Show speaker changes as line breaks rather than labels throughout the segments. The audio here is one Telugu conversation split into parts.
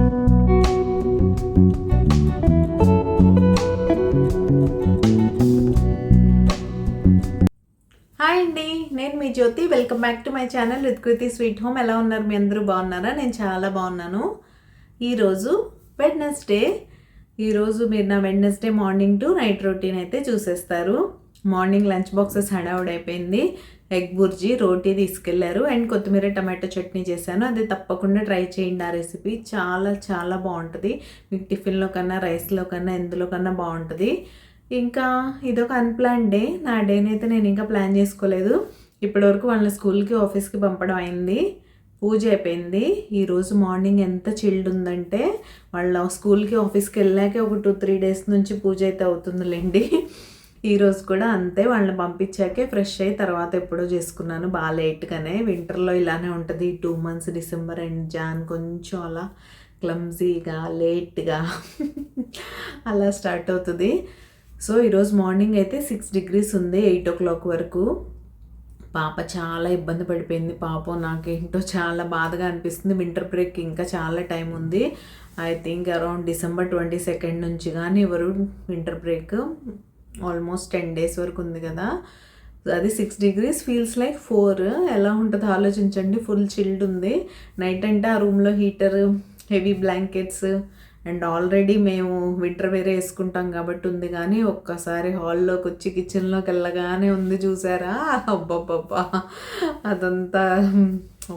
హాయ్ అండి, నేను మీ Jyothi. Welcome back to my channel with Kriti sweet home. ఎలా ఉన్నారు? మీ అందరూ బాగున్నారా? నేను చాలా బాగున్నాను. ఈరోజు వెడ్నెస్డే. ఈరోజు మీరు నా Wednesday morning to night routine అయితే చూసేస్తారు. మార్నింగ్ లంచ్ బాక్సెస్ హడావుడైపోయింది. ఎగ్ బుర్జీ, రోటీ తీసుకెళ్లారు అండ్ కొత్తిమీర టమాటో చట్నీ చేశాను. అది తప్పకుండా ట్రై చేయండి. ఆ రెసిపీ చాలా చాలా బాగుంటుంది. మీకు టిఫిన్లో కన్నా, రైస్లో కన్నా, ఎందులో కన్నా బాగుంటుంది. ఇంకా ఇదొక అన్ప్లాన్ డే. నా డేనైతే నేను ఇంకా ప్లాన్ చేసుకోలేదు. ఇప్పటివరకు వాళ్ళని స్కూల్కి, ఆఫీస్కి పంపడం అయింది. పూజ అయిపోయింది. ఈరోజు మార్నింగ్ ఎంత చిల్డ్ ఉందంటే, వాళ్ళ స్కూల్కి, ఆఫీస్కి వెళ్ళాకే ఒక 2-3 డేస్ నుంచి పూజ అయితే అవుతుందిలేండి. ఈరోజు కూడా అంతే. వాళ్ళని పంపించాకే ఫ్రెష్ అయ్యి తర్వాత ఎప్పుడో చేసుకున్నాను, బాగా లేట్గానే. వింటర్లో ఇలానే ఉంటుంది. 2 months డిసెంబర్ అండ్ జాన్ కొంచెం అలా క్లమ్జీగా, లేట్గా అలా స్టార్ట్ అవుతుంది. సో ఈరోజు మార్నింగ్ అయితే 6 degrees ఉంది, 8 o'clock వరకు. పాప చాలా ఇబ్బంది పడిపోయింది. పాపం నాకేంటో చాలా బాధగా అనిపిస్తుంది. వింటర్ బ్రేక్ ఇంకా చాలా టైం ఉంది. I think around December 22nd నుంచి కానీ ఎవరు వింటర్ బ్రేక్. ఆల్మోస్ట్ 10 days వరకు ఉంది కదా. అది 6 degrees ఫీల్స్ లైక్ 4. ఎలా ఉంటుందో ఆలోచించండి. ఫుల్ చిల్డ్ ఉంది. నైట్ అంటే ఆ రూమ్లో heater, heavy blankets and already మేము వింటర్ వేరే వేసుకుంటాం కాబట్టి ఉంది. కానీ ఒక్కసారి హాల్లోకి వచ్చి కిచెన్లోకి వెళ్ళగానే ఉంది చూసారా, అబ్బబ్బబ్బా, అదంతా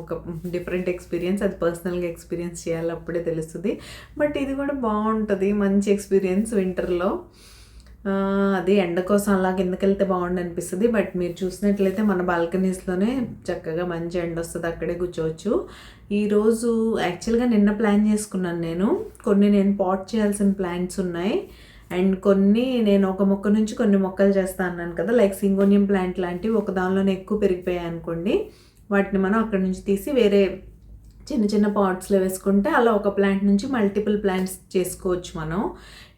ఒక డిఫరెంట్ ఎక్స్పీరియన్స్. అది పర్సనల్గా ఎక్స్పీరియన్స్ చేయాలి, అప్పుడే తెలుస్తుంది. బట్ ఇది కూడా బాగుంటుంది, మంచి ఎక్స్పీరియన్స్ వింటర్లో. అది ఎండ కోసం అలా కిందకి వెళ్తే బాగుండు అనిపిస్తుంది. బట్ మీరు చూసినట్లయితే మన బాల్కనీస్లోనే చక్కగా మంచి ఎండ వస్తుంది, అక్కడే కూర్చోవచ్చు. ఈరోజు యాక్చువల్గా నిన్న ప్లాన్ చేసుకున్నాను నేను. కొన్ని నేను పాట్ చేయాల్సిన ప్లాంట్స్ ఉన్నాయి అండ్ కొన్ని నేను ఒక మొక్క నుంచి కొన్ని మొక్కలు చేస్తా అన్నాను కదా, లైక్ సింగోనియం ప్లాంట్ లాంటివి. ఒక దానిలోనే ఎక్కువ పెరిగిపోయాయి అనుకోండి, వాటిని మనం అక్కడి నుంచి తీసి వేరే చిన్న చిన్న పాట్స్లో వేసుకుంటే అలా ఒక ప్లాంట్ నుంచి మల్టిపుల్ ప్లాంట్స్ చేసుకోవచ్చు మనం.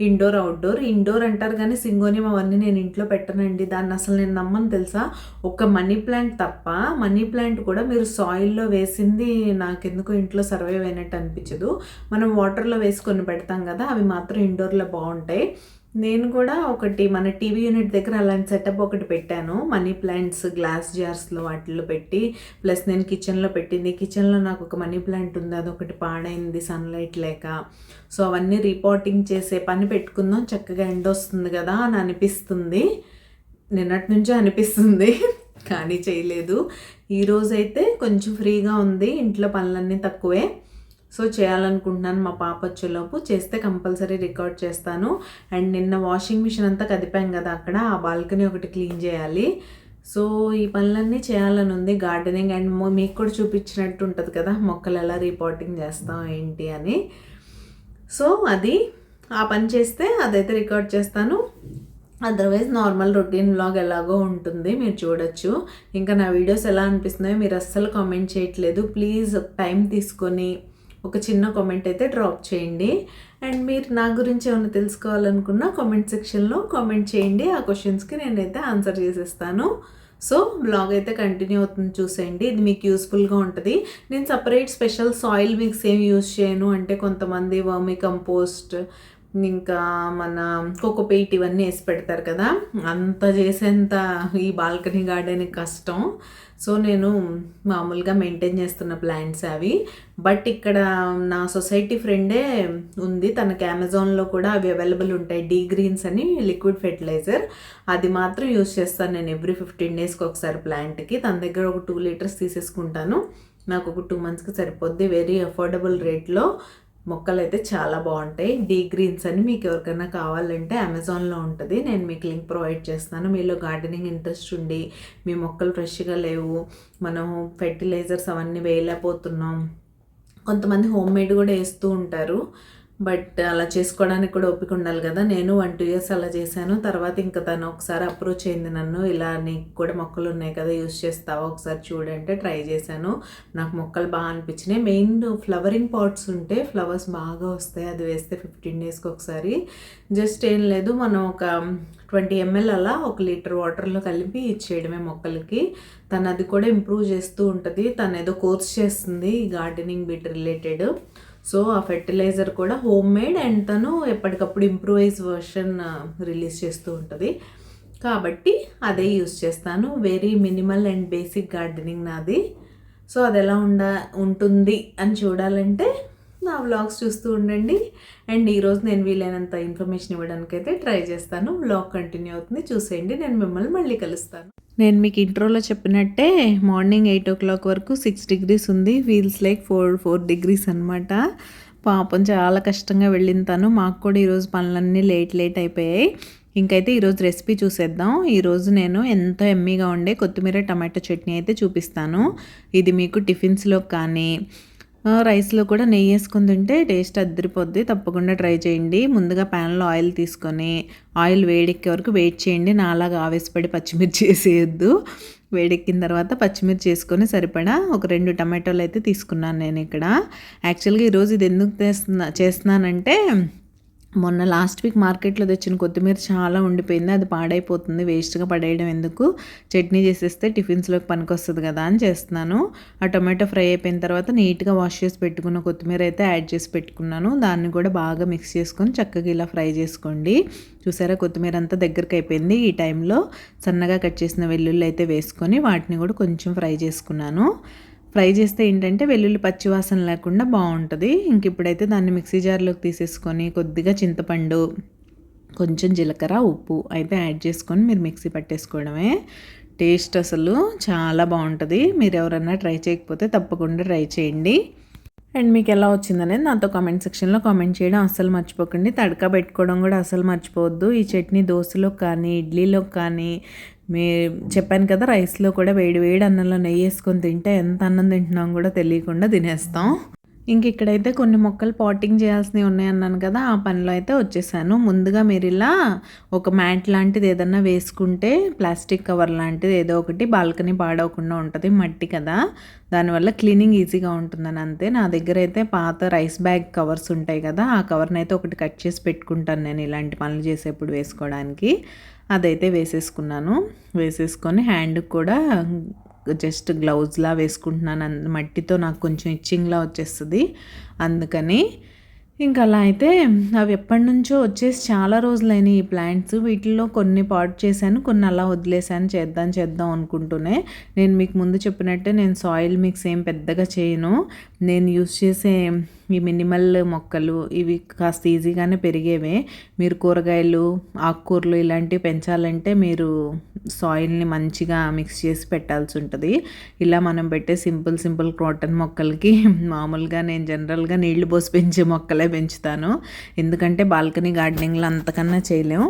Indoor, outdoor. ఇండోర్ అంటారు కానీ సింగోనియం అవన్నీ నేను ఇంట్లో పెట్టనండి. దాన్ని అసలు నేను నమ్మను తెలుసా. ఒక మనీ ప్లాంట్ తప్ప, మనీ ప్లాంట్ కూడా మీరు సాయిల్లో వేసింది నాకెందుకో ఇంట్లో సర్వైవ్ అయినట్టు అనిపించదు. మనం వాటర్లో వేసుకొని పెడతాం కదా, అవి మాత్రం ఇండోర్లో బాగుంటాయి. నేను కూడా ఒకటి మన టీవీ యూనిట్ దగ్గర అలాంటి సెటప్ ఒకటి పెట్టాను. మనీ ప్లాంట్స్ గ్లాస్ జార్స్లో వాటిల్లో పెట్టి, ప్లస్ నేను కిచెన్లో పెట్టింది. కిచెన్లో నాకు ఒక మనీ ప్లాంట్ ఉంది, అదొకటి పాడైంది సన్లైట్ లేక. సో అవన్నీ రీపాటింగ్ చేసే పని పెట్టుకుందాం, చక్కగా ఎండ వస్తుంది కదా అని అనిపిస్తుంది. నిన్నటి నుంచే అనిపిస్తుంది కానీ చేయలేదు. ఈరోజైతే కొంచెం ఫ్రీగా ఉంది, ఇంట్లో పనులన్నీ తక్కువే. సో చేయాలనుకుంటున్నాను. మా పాప వచ్చేలోపు చేస్తే కంపల్సరీ రికార్డ్ చేస్తాను. అండ్ నిన్న వాషింగ్ మిషన్ అంతా కదిపాం కదా అక్కడ, ఆ బాల్కనీ ఒకటి క్లీన్ చేయాలి. సో ఈ పనులన్నీ చేయాలని ఉంది. గార్డెనింగ్ అండ్ మీకు కూడా చూపించినట్టు ఉంటుంది కదా, మొక్కలు ఎలా రిపోర్టింగ్ చేస్తాం ఏంటి అని. సో అది ఆ పని చేస్తే అదైతే రికార్డ్ చేస్తాను. అదర్వైజ్ నార్మల్ రొటీన్ వ్లాగ్ ఎలాగో ఉంటుంది, మీరు చూడొచ్చు. ఇంకా నా వీడియోస్ ఎలా అనిపిస్తున్నాయో మీరు అస్సలు కామెంట్ చేయట్లేదు. ప్లీజ్ టైం తీసుకొని ఒక చిన్న కామెంట్ అయితే డ్రాప్ చేయండి. అండ్ మీరు నా గురించి ఏమైనా తెలుసుకోవాలనుకున్నా కామెంట్ సెక్షన్లో కామెంట్ చేయండి. ఆ క్వశ్చన్స్కి నేనైతే ఆన్సర్ చేసేస్తాను. సో బ్లాగ్ అయితే కంటిన్యూ అవుతుంది, చూసేయండి. ఇది మీకు యూస్ఫుల్గా ఉంటుంది. నేను సపరేట్ స్పెషల్ సాయిల్ మిక్స్ ఏం యూస్ చేయను. అంటే కొంతమంది వర్మి కంపోస్ట్, ఇంకా మన కోకోపీట్ ఇవన్నీ వేసి పెడతారు కదా, అంత చేసేంత ఈ బాల్కనీ గార్డెన్ కష్టం. సో నేను మామూలుగా మెయింటైన్ చేస్తున్న ప్లాంట్స్ అవి. బట్ ఇక్కడ నా సొసైటీ ఫ్రెండే ఉంది, తనకి అమెజాన్లో కూడా అవి అవైలబుల్ ఉంటాయి. డీ గ్రీన్స్ అని లిక్విడ్ ఫెర్టిలైజర్, అది మాత్రం యూస్ చేస్తాను నేను ఎవ్రీ 15 daysకి ఒకసారి ప్లాంట్కి. తన దగ్గర ఒక 2 liters తీసేసుకుంటాను. నాకు ఒక 2 monthsకి సరిపోద్ది. వెరీ అఫోర్డబుల్ రేట్లో మొక్కలు అయితే చాలా బాగుంటాయి. డీ గ్రీన్స్ అని మీకు ఎవరికైనా కావాలంటే అమెజాన్లో ఉంటుంది, నేను మీకు లింక్ ప్రొవైడ్ చేస్తాను. మీలో గార్డెనింగ్ ఇంట్రెస్ట్ ఉండి మీ మొక్కలు ఫ్రెష్గా లేవు, మనం ఫెర్టిలైజర్స్ అవన్నీ వేయలేకపోతున్నాం, కొంతమంది హోమ్ మేడ్ కూడా వేస్తూ ఉంటారు. బట్ అలా చేసుకోవడానికి కూడా ఓపిక ఉండాలి కదా. నేను 1-2 years అలా చేశాను. తర్వాత ఇంకా తను ఒకసారి అప్రోచ్ అయింది నన్ను, ఇలా నీకు కూడా మొక్కలు ఉన్నాయి కదా, యూస్ చేస్తావా ఒకసారి చూడంటే ట్రై చేశాను. నాకు మొక్కలు బాగా అనిపించినాయి. మెయిన్ ఫ్లవరింగ్ పాట్స్ ఉంటే ఫ్లవర్స్ బాగా వస్తాయి, అది వేస్తే 15 daysకి ఒకసారి. జస్ట్ ఏం లేదు, మనం ఒక 20 ml అలా 1 liter వాటర్లో కలిపి ఇచ్చేయడమే మొక్కలకి. తను అది కూడా ఇంప్రూవ్ చేస్తూ ఉంటుంది. తను ఏదో కోర్స్ చేస్తుంది గార్డెనింగ్ బిట్ రిలేటెడ్. సో ఆ ఫెర్టిలైజర్ కూడా హోమ్ మేడ్ అండ్ తను ఎప్పటికప్పుడు ఇంప్రూవైజ్ వర్షన్ రిలీజ్ చేస్తూ ఉంటుంది. కాబట్టి అదే యూస్ చేస్తాను. Very minimal and basic gardening నాది. సో అది ఎలా ఉంటుంది అని చూడాలంటే నా వ్లాగ్స్ చూస్తూ ఉండండి. అండ్ ఈరోజు నేను వీలైనంత ఇన్ఫర్మేషన్ ఇవ్వడానికి అయితే ట్రై చేస్తాను. వ్లాగ్ కంటిన్యూ అవుతుంది, చూసేయండి. నేను మిమ్మల్ని మళ్ళీ కలుస్తాను. నేను మీకు ఇంట్రోలో చెప్పినట్టే మార్నింగ్ 8 o'clock వరకు 6 degrees ఉంది. ఫీల్స్ లైక్ 4 degrees అనమాట. పాపం చాలా కష్టంగా వెళ్ళిన తను. మాకు కూడా ఈరోజు పనులన్నీ లేట్ అయిపోయాయి. ఇంకైతే ఈరోజు రెసిపీ చూసేద్దాం. ఈరోజు నేను ఎంతో ఎమ్మీగా ఉండే కొత్తిమీర టమాటో చట్నీ అయితే చూపిస్తాను. ఇది మీకు టిఫిన్స్లో కానీ రైస్లో కూడా నెయ్యి వేసుకుని తింటే టేస్ట్ అద్దరిపోద్ది. తప్పకుండా ట్రై చేయండి. ముందుగా ప్యాన్లో ఆయిల్ తీసుకొని ఆయిల్ వేడెక్కే వరకు వెయిట్ చేయండి. నాలాగా ఆవేశపడి పచ్చిమిర్చి వేసేయద్దు. వేడెక్కిన తర్వాత పచ్చిమిర్చి వేసుకొని సరిపడా ఒక 2 టమాటోలు అయితే తీసుకున్నాను నేను ఇక్కడ. యాక్చువల్గా ఈరోజు ఇది ఎందుకు చేస్తున్నానంటే మొన్న లాస్ట్ వీక్ మార్కెట్లో తెచ్చిన కొత్తిమీర చాలా ఉండిపోయింది. అది పాడైపోతుంది, వేస్ట్గా పడేయడం ఎందుకు, చట్నీ చేసేస్తే టిఫిన్స్లోకి పనికొస్తుంది కదా అని చేస్తున్నాను. ఆ టొమాటో ఫ్రై అయిపోయిన తర్వాత నీట్గా వాష్ చేసి పెట్టుకున్న కొత్తిమీర అయితే యాడ్ చేసి పెట్టుకున్నాను. దాన్ని కూడా బాగా మిక్స్ చేసుకొని చక్కగా ఇలా ఫ్రై చేసుకోండి. చూసారా, కొత్తిమీర అంతా దగ్గరికి అయిపోయింది. ఈ టైంలో సన్నగా కట్ చేసిన వెల్లుల్లి అయితే వేసుకొని వాటిని కూడా కొంచెం ఫ్రై చేసుకున్నాను. ఫ్రై చేస్తే ఏంటంటే వెల్లుల్లి పచ్చివాసన లేకుండా బాగుంటుంది. ఇంక ఇప్పుడైతే దాన్ని మిక్సీ జార్లోకి తీసేసుకొని కొద్దిగా చింతపండు, కొంచెం జీలకర్ర, ఉప్పు అయితే యాడ్ చేసుకొని మీరు మిక్సీ పట్టేసుకోవడమే. టేస్ట్ అసలు చాలా బాగుంటుంది. మీరు ఎవరన్నా ట్రై చేయకపోతే తప్పకుండా ట్రై చేయండి. అండ్ మీకు ఎలా వచ్చిందనేది నాతో కామెంట్ సెక్షన్లో కామెంట్ చేయడం అస్సలు మర్చిపోకండి. తడక పెట్టుకోవడం కూడా అస్సలు మర్చిపోవద్దు. ఈ చట్నీ దోశలో కానీ ఇడ్లీలో కానీ చెప్పాను కదా, రైస్లో కూడా వేడి అన్నంలో నెయ్యి వేసుకొని తింటే ఎంత అన్నం తింటున్నాం కూడా తెలియకుండా తినేస్తాం. ఇంక ఇక్కడైతే కొన్ని మొక్కలు పాటింగ్ చేయాల్సినవి ఉన్నాయన్నాను కదా, ఆ పనిలో అయితే వచ్చేసాను. ముందుగా మీరు ఇలా ఒక మ్యాట్ లాంటిది ఏదన్నా వేసుకుంటే, ప్లాస్టిక్ కవర్ లాంటిది ఏదో ఒకటి, బాల్కనీ పాడవకుండా ఉంటుంది. మట్టి కదా, దానివల్ల క్లీనింగ్ ఈజీగా ఉంటుందని అంతే. నా దగ్గర అయితే పాత రైస్ బ్యాగ్ కవర్స్ ఉంటాయి కదా, ఆ కవర్ని అయితే ఒకటి కట్ చేసి పెట్టుకుంటాను నేను ఇలాంటి పనులు చేసేప్పుడు వేసుకోవడానికి. అదైతే వేసేసుకున్నాను. వేసేసుకొని హ్యాండ్కి కూడా జస్ట్ గ్లౌజ్లా వేసుకుంటున్నాను. మట్టితో నాకు కొంచెం ఇచ్చింగ్లా వచ్చేస్తుంది, అందుకని. ఇంకా అలా అయితే అవి ఎప్పటి నుంచో వచ్చేసి చాలా రోజులైనాయి ఈ ప్లాంట్స్. వీటిల్లో కొన్ని పాట్ చేశాను, కొన్ని అలా వదిలేసాను చేద్దాం అనుకుంటూనే. నేను మీకు ముందు చెప్పినట్టే నేను సాయిల్ మిక్స్ ఏం పెద్దగా చేయను. నేను యూస్ చేసే ఈ మినిమల్ మొక్కలు ఇవి కాస్త ఈజీగానే పెరిగేవే. మీరు కూరగాయలు, ఆకుకూరలు ఇలాంటివి పెంచాలంటే మీరు సాయిల్ని మంచిగా మిక్స్ చేసి పెట్టాల్సి ఉంటుంది. ఇలా మనం పెట్టే సింపుల్ క్రోటన్ మొక్కలకి మామూలుగా నేను జనరల్గా నీళ్లు పోసి పెంచే మొక్కలే పెంచుతాను. ఎందుకంటే బాల్కనీ గార్డెనింగ్లో అంతకన్నా చేయలేము.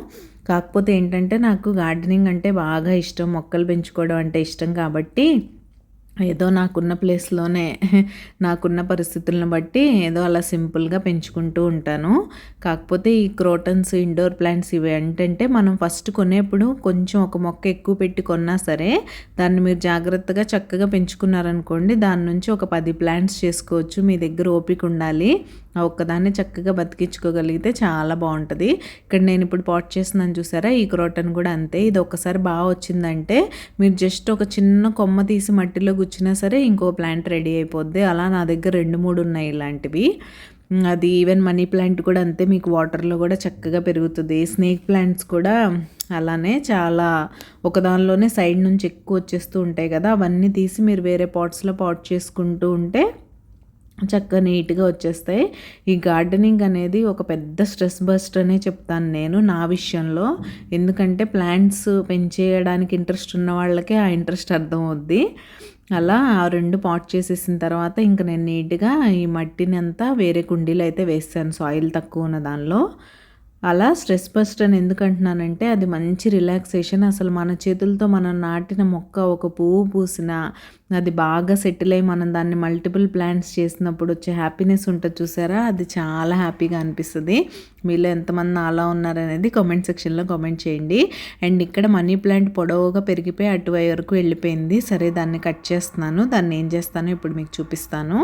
కాకపోతే ఏంటంటే నాకు గార్డెనింగ్ అంటే బాగా ఇష్టం, మొక్కలు పెంచుకోవడం అంటే ఇష్టం. కాబట్టి ఏదో నాకున్న ప్లేస్లోనే నాకున్న పరిస్థితులను బట్టి ఏదో అలా సింపుల్గా పెంచుకుంటూ ఉంటాను. కాకపోతే ఈ క్రోటన్స్, ఇండోర్ ప్లాంట్స్ ఇవి ఏంటంటే మనం ఫస్ట్ కొనేప్పుడు కొంచెం ఒక మొక్క ఎక్కువ పెట్టి కొన్నా సరే దాన్ని మీరు జాగ్రత్తగా చక్కగా పెంచుకున్నారనుకోండి, దాని నుంచి ఒక 10 ప్లాంట్స్ చేసుకోవచ్చు. మీ దగ్గర ఓపిక ఉండాలి. ఆ ఒక్కదాన్ని చక్కగా బతికించుకోగలిగితే చాలా బాగుంటుంది. ఇక్కడ నేను ఇప్పుడు పాట్ చేస్తున్నాను చూసారా, ఈ క్రోటన్ కూడా అంతే. ఇది ఒకసారి బాగా వచ్చిందంటే మీరు జస్ట్ ఒక చిన్న కొమ్మ తీసి మట్టిలో గుచ్చినా సరే ఇంకో ప్లాంట్ రెడీ అయిపోద్ది. అలా నా దగ్గర 2-3 ఉన్నాయి ఇలాంటివి. అది ఈవెన్ మనీ ప్లాంట్ కూడా అంతే, మీకు వాటర్లో కూడా చక్కగా పెరుగుతుంది. స్నేక్ ప్లాంట్స్ కూడా అలానే చాలా ఒకదానిలోనే సైడ్ నుంచి ఎక్కువ వచ్చేస్తూ ఉంటాయి కదా, అవన్నీ తీసి మీరు వేరే పాట్స్లో పాట్ చేసుకుంటూ ఉంటే చక్కగా నీట్గా వచ్చేస్తాయి. ఈ గార్డెనింగ్ అనేది ఒక పెద్ద స్ట్రెస్ బస్టర్ అనే చెప్తాను నేను నా విషయంలో. ఎందుకంటే ప్లాంట్స్ పెంచేయడానికి ఇంట్రెస్ట్ ఉన్న వాళ్ళకే ఆ ఇంట్రెస్ట్ అర్థమవుద్ది. అలా ఆ 2 పాట్ చేసేసిన తర్వాత ఇంకా నేను నీట్గా ఈ మట్టిని అంతా వేరే కుండీలో అయితే వేస్తాను, సాయిల్ తక్కువ ఉన్న దానిలో. అలా స్ట్రెస్ బస్టర్ అని ఎందుకు అంటున్నానంటే అది మంచి రిలాక్సేషన్. అసలు మన చేతులతో మనం నాటిన మొక్క ఒక పువ్వు పూసినా అది బాగా సెటిల్ అయ్యి మనం దాన్ని మల్టిపుల్ ప్లాంట్స్ చేసినప్పుడు వచ్చే హ్యాపీనెస్ ఉంటుంది చూసారా, అది చాలా హ్యాపీగా అనిపిస్తుంది. మీలో ఎంతమంది అలా ఉన్నారనేది కామెంట్ సెక్షన్లో కామెంట్ చేయండి. అండ్ ఇక్కడ మనీ ప్లాంట్ పొడవుగా పెరిగిపోయి అటువైపు వరకు వెళ్ళిపోయింది. సరే, దాన్ని కట్ చేస్తున్నాను. దాన్ని ఏం చేస్తానో ఇప్పుడు మీకు చూపిస్తాను.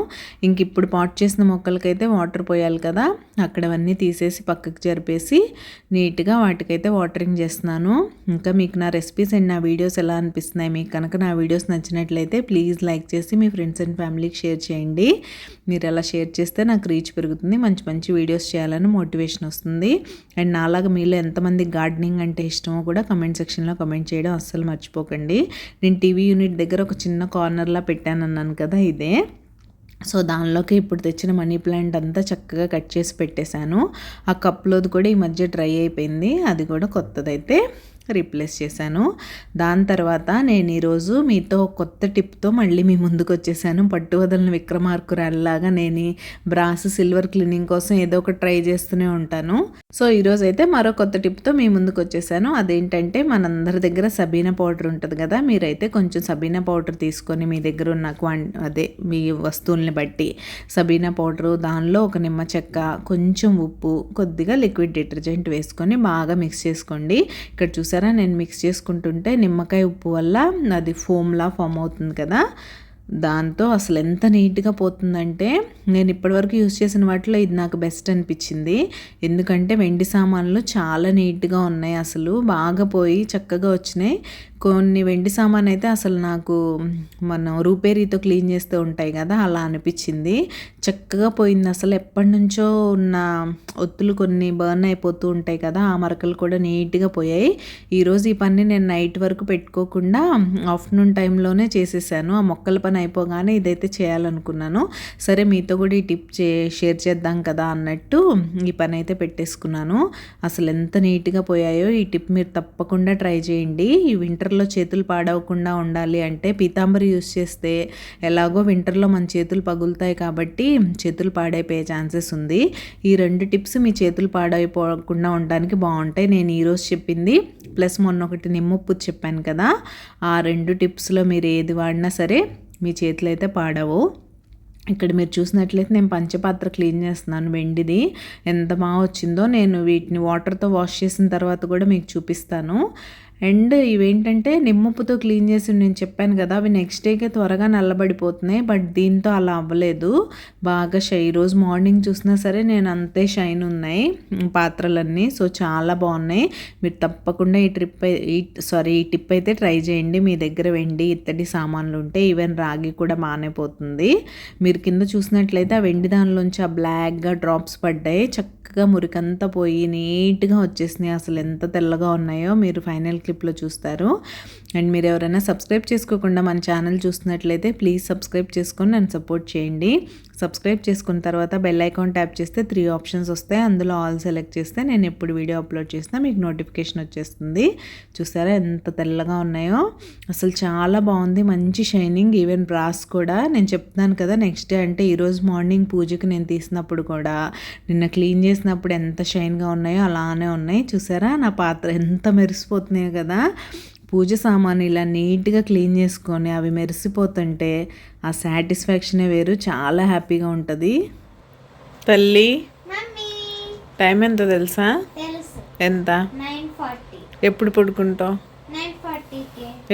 ఇంక ఇప్పుడు పాట్ చేసిన మొక్కలకైతే వాటర్ పోయాలి కదా, అక్కడవన్నీ తీసేసి పక్కకు జరిపేసి నీట్గా వాటికైతే వాటరింగ్ చేస్తున్నాను. ఇంకా మీకు నా రెసిపీస్ అండ్ నా వీడియోస్ ఎలా అనిపిస్తున్నాయి, మీకు కనుక నా వీడియోస్ నచ్చినట్లయితే ప్లీజ్ లైక్ చేసి మీ ఫ్రెండ్స్ అండ్ ఫ్యామిలీకి షేర్ చేయండి. మీరు అలా షేర్ చేస్తే నాకు రీచ్ పెరుగుతుంది, మంచి మంచి వీడియోస్ చేయాలని మోటివేషన్ వస్తుంది. అండ్ నాలాగా మీలో ఎంతమంది గార్డెనింగ్ అంటే ఇష్టమో కూడా కమెంట్ సెక్షన్లో కమెంట్ చేయడం అస్సలు మర్చిపోకండి. నేను టీవీ యూనిట్ దగ్గర ఒక చిన్న కార్నర్లా పెట్టానన్నాను కదా, ఇదే. సో దానిలోకి ఇప్పుడు తెచ్చిన మనీ ప్లాంట్ అంతా చక్కగా కట్ చేసి పెట్టేశాను. ఆ కప్లోది కూడా ఈ మధ్య డ్రై అయిపోయింది, అది కూడా కొత్తదైతే రీప్లేస్ చేశాను. దాని తర్వాత నేను ఈరోజు మీతో కొత్త టిప్తో మళ్ళీ మీ ముందుకు వచ్చేసాను. పట్టు వదలని విక్రమార్కురాల్లాగా నేను బ్రాస్ సిల్వర్ క్లీనింగ్ కోసం ఏదో ఒకటి ట్రై చేస్తూనే ఉంటాను. సో ఈరోజు అయితే మరో కొత్త టిప్తో మీ ముందుకు వచ్చేసాను. అదేంటంటే మనందరి దగ్గర సబీనా పౌడర్ ఉంటుంది కదా, మీరైతే కొంచెం సబీనా పౌడర్ తీసుకొని మీ దగ్గర ఉన్న మీ వస్తువుల్ని బట్టి సబీనా పౌడరు, దానిలో ఒక నిమ్మ చెక్క, కొంచెం ఉప్పు, కొద్దిగా లిక్విడ్ డిటర్జెంట్ వేసుకొని బాగా మిక్స్ చేసుకోండి. ఇక్కడ చూసారా, నేను మిక్స్ చేసుకుంటుంటే నిమ్మకాయ ఉప్పు వల్ల అది ఫోమ్లా ఫామ్ అవుతుంది కదా, దాంతో అసలు ఎంత నీట్గా పోతుందంటే నేను ఇప్పటివరకు యూజ్ చేసిన వాటిలో ఇది నాకు బెస్ట్ అనిపించింది. ఎందుకంటే వెండి సామాన్లు చాలా నీట్గా ఉన్నాయి, అసలు బాగా పోయి చక్కగా వచ్చినాయి. కొన్ని వెండి సామాన్ అయితే అసలు నాకు మనం రూపేరీతో క్లీన్ చేస్తూ ఉంటాయి కదా, అలా అనిపించింది. చక్కగా పోయింది. అసలు ఎప్పటి నుంచో ఉన్న ఒత్తులు కొన్ని బర్న్ అయిపోతూ ఉంటాయి కదా, ఆ మరకలు కూడా నీట్గా పోయాయి. ఈరోజు ఈ పని నేను నైట్ వరకు పెట్టుకోకుండా ఆఫ్టర్నూన్ టైంలోనే చేసేసాను. ఆ మొక్కల పని అయిపోగానే ఇదైతే చేయాలనుకున్నాను. సరే మీతో కూడా ఈ టిప్ షేర్ చేద్దాం కదా అన్నట్టు ఈ పని అయితే పెట్టేసుకున్నాను. అసలు ఎంత నీట్గా పోయాయో. ఈ టిప్ మీరు తప్పకుండా ట్రై చేయండి. ఈ వింటర్లో చేతులు పాడవకుండా ఉండాలి అంటే పీతాంబరి యూస్ చేస్తే ఎలాగో వింటర్లో మన చేతులు పగులుతాయి కాబట్టి చేతులు పాడైపోయే ఛాన్సెస్ ఉంది. ఈ 2 టిప్స్ మీ చేతులు పాడైపోకుండా ఉండడానికి బాగుంటాయి. నేను ఈరోజు చెప్పింది ప్లస్ మొన్న ఒకటి నిమ్మప్పు చెప్పాను కదా, ఆ 2 టిప్స్లో మీరు ఏది వాడినా సరే మీ చేతులు అయితే పాడవు. ఇక్కడ మీరు చూసినట్లయితే నేను పంచపాత్ర క్లీన్ చేస్తున్నాను, వెండిది. ఎంత బాగా వచ్చిందో నేను వీటిని వాటర్తో వాష్ చేసిన తర్వాత కూడా మీకు చూపిస్తాను. అండ్ ఇవేంటంటే నిమ్మప్పుతో క్లీన్ చేసి నేను చెప్పాను కదా, అవి నెక్స్ట్ డేకే త్వరగా నల్లబడిపోతున్నాయి. బట్ దీంతో అలా అవ్వలేదు, బాగా ఈరోజు మార్నింగ్ చూసినా సరే నేను అంతే షైన్ ఉన్నాయి పాత్రలన్నీ. సో చాలా బాగున్నాయి. మీరు తప్పకుండా ఈ టిప్ అయితే ట్రై చేయండి. మీ దగ్గర వెండి ఇత్తడి సామాన్లు ఉంటే ఈవెన్ రాగి కూడా బాగానే పోతుంది. మీరు కింద చూసినట్లయితే ఆ వెండి దానిలోంచి ఆ బ్లాక్గా డ్రాప్స్ పడ్డాయి, చక్కగా మురికంతా పోయి నీట్గా వచ్చేసినాయి. అసలు ఎంత తెల్లగా ఉన్నాయో మీరు ఫైనల్ క్లిప్లో చూస్తారు. అండ్ మీరు ఎవరైనా సబ్స్క్రైబ్ చేసుకోకుండా మన ఛానల్ చూస్తున్నట్లయితే ప్లీజ్ సబ్స్క్రైబ్ చేసుకొని నన్ను సపోర్ట్ చేయండి. సబ్స్క్రైబ్ చేసుకున్న తర్వాత బెల్ ఐకాన్ ట్యాప్ చేస్తే 3 ఆప్షన్స్ వస్తాయి. అందులో ఆల్ సెలెక్ట్ చేస్తే నేను ఎప్పుడు వీడియో అప్లోడ్ చేసినా మీకు నోటిఫికేషన్ వచ్చేస్తుంది. చూసారా ఎంత తెల్లగా ఉన్నాయో, అసలు చాలా బాగుంది, మంచి షైనింగ్. ఈవెన్ బ్రాస్ కూడా నేను చెప్తున్నాను కదా, నెక్స్ట్ డే అంటే ఈరోజు మార్నింగ్ పూజకి నేను తీసినప్పుడు కూడా నిన్న క్లీన్ చేసినప్పుడు ఎంత షైన్గా ఉన్నాయో అలానే ఉన్నాయి. చూసారా నా పాత్ర ఎంత మెరిసిపోతున్నాయో కదా. పూజ సామాను ఇలా నీట్గా క్లీన్ చేసుకొని అవి మెరిసిపోతుంటే ఆ సాటిస్ఫాక్షనే వేరు, చాలా హ్యాపీగా ఉంటుంది. తల్లి టైం ఎంత తెలుసా? ఎంత? ఎప్పుడు పడుకుంటావు?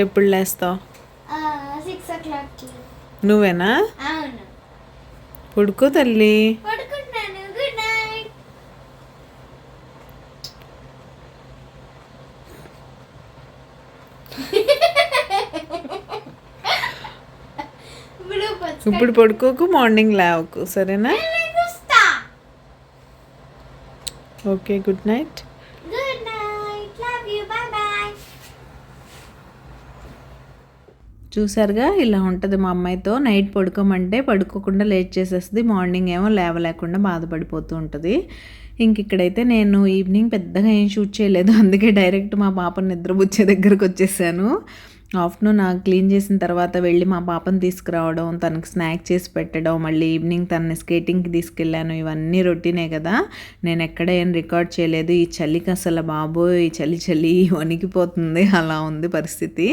ఎప్పుడు లేస్తావు? నువ్వేనా? పడుకో తల్లి. ఇప్పుడు పడుకోకు, మార్నింగ్ లేవకు, సరేనా? Okay, good night. చూసారుగా ఇలా ఉంటుంది మా అమ్మాయితో. నైట్ పడుకోమంటే పడుకోకుండా లేట్ చేసేస్తుంది, మార్నింగ్ ఏమో లేవలేకుండా బాధపడిపోతూ ఉంటుంది. ఇంక ఇక్కడైతే నేను ఈవినింగ్ పెద్దగా ఏం షూట్ చేయలేదు, అందుకే డైరెక్ట్ మా పాపను నిద్రపుచ్చే దగ్గరకు వచ్చేసాను. ఆఫ్టర్నూన్ క్లీన్ చేసిన తర్వాత వెళ్ళి మా పాపను తీసుకురావడం, తనకు స్నాక్ చేసి పెట్టడం, మళ్ళీ ఈవినింగ్ తనని స్కేటింగ్కి తీసుకెళ్ళాను. ఇవన్నీ రొటీనే కదా, నేను ఎక్కడ ఏం రికార్డ్ చేయలేదు. ఈ చలికి అసలు బాబోయ్, ఈ చలి వణికిపోతుంది, అలా ఉంది పరిస్థితి.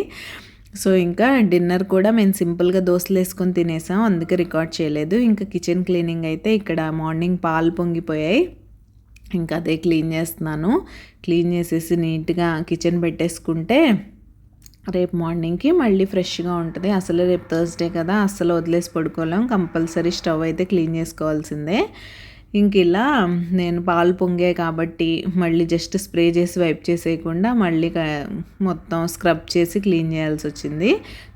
సో ఇంకా డిన్నర్ కూడా మేము సింపుల్గా దోశలు వేసుకొని తినేసాం, అందుకే రికార్డ్ చేయలేదు. ఇంకా కిచెన్ క్లీనింగ్ అయితే ఇక్కడ మార్నింగ్ పాలు పొంగిపోయాయి, ఇంకా అదే క్లీన్ చేస్తున్నాను. క్లీన్ చేసేసి నీట్గా కిచెన్ పెట్టేసుకుంటే రేపు మార్నింగ్కి మళ్ళీ ఫ్రెష్గా ఉంటుంది. అసలు రేపు థర్స్డే కదా, అస్సలు వదిలేసి పడుకోలేం, కంపల్సరీ స్టవ్ అయితే క్లీన్ చేసుకోవాల్సిందే. ఇంక ఇలా నేను పాలు పొంగే కాబట్టి మళ్ళీ జస్ట్ స్ప్రే చేసి వైప్ చేసేయకుండా మళ్ళీ మొత్తం స్క్రబ్ చేసి క్లీన్ చేయాల్సి వచ్చింది.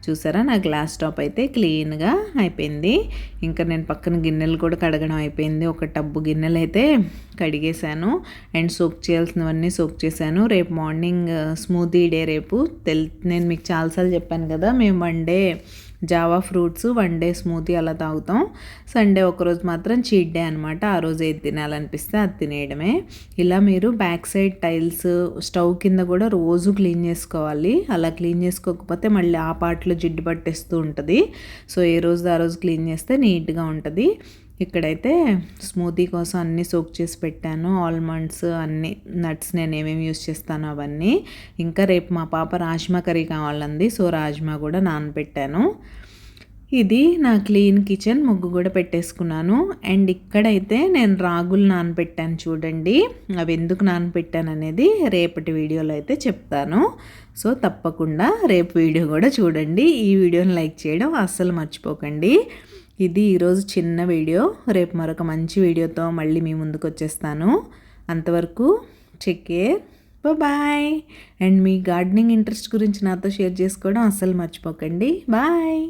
చూసారా నా గ్లాస్ టాప్ అయితే క్లీన్గా అయిపోయింది. ఇంకా నేను పక్కన గిన్నెలు కూడా కడగడం అయిపోయింది. ఒక టబ్బు గిన్నెలు అయితే కడిగేశాను అండ్ సోక్ చేయాల్సినవన్నీ సోక్ చేశాను. రేపు మార్నింగ్ స్మూదీ డే. రేపు నేను మీకు చాలాసార్లు చెప్పాను కదా, మేము one day Java fruits, one day smoothie అలా తాగుతాం. సండే ఒకరోజు మాత్రం చీట్ డే అనమాట. ఆ రోజు ఏది తినాలనిపిస్తే అది తినేయడమే. ఇలా మీరు బ్యాక్ సైడ్ టైల్స్, స్టవ్ కింద కూడా రోజు క్లీన్ చేసుకోవాలి. అలా క్లీన్ చేసుకోకపోతే మళ్ళీ ఆ పార్ట్లో జిడ్డు పట్టేస్తూ ఉంటుంది. సో ఏ రోజు ఆ రోజు క్లీన్ చేస్తే నీట్గా ఉంటుంది. ఇక్కడైతే స్మూతీ కోసం అన్నీ సోక్ చేసి పెట్టాను. ఆల్మండ్స్, అన్నీ నట్స్ నేను ఏమేమి యూస్ చేస్తానో అవన్నీ. ఇంకా రేపు మా పాప రాజ్మా కర్రీ కావాలంది. సో రాజ్మా కూడా నానబెట్టాను. ఇది నా క్లీన్ కిచెన్. ముగ్గు కూడా పెట్టేసుకున్నాను. అండ్ ఇక్కడైతే నేను రాగులు నానబెట్టాను చూడండి. అవి ఎందుకు నానబెట్టాను అనేది రేపటి వీడియోలో అయితే చెప్తాను. సో తప్పకుండా రేపు వీడియో కూడా చూడండి. ఈ వీడియోని లైక్ చేయడం అస్సలు మర్చిపోకండి. ఇది ఈరోజు చిన్న వీడియో. రేపు మరొక మంచి వీడియోతో మళ్ళీ మీ ముందుకు వచ్చేస్తాను. అంతవరకు టేక్ కేర్, బాయ్. అండ్ మీ గార్డెనింగ్ ఇంట్రెస్ట్ గురించి నాతో షేర్ చేసుకోవడం అస్సలు మర్చిపోకండి. బాయ్.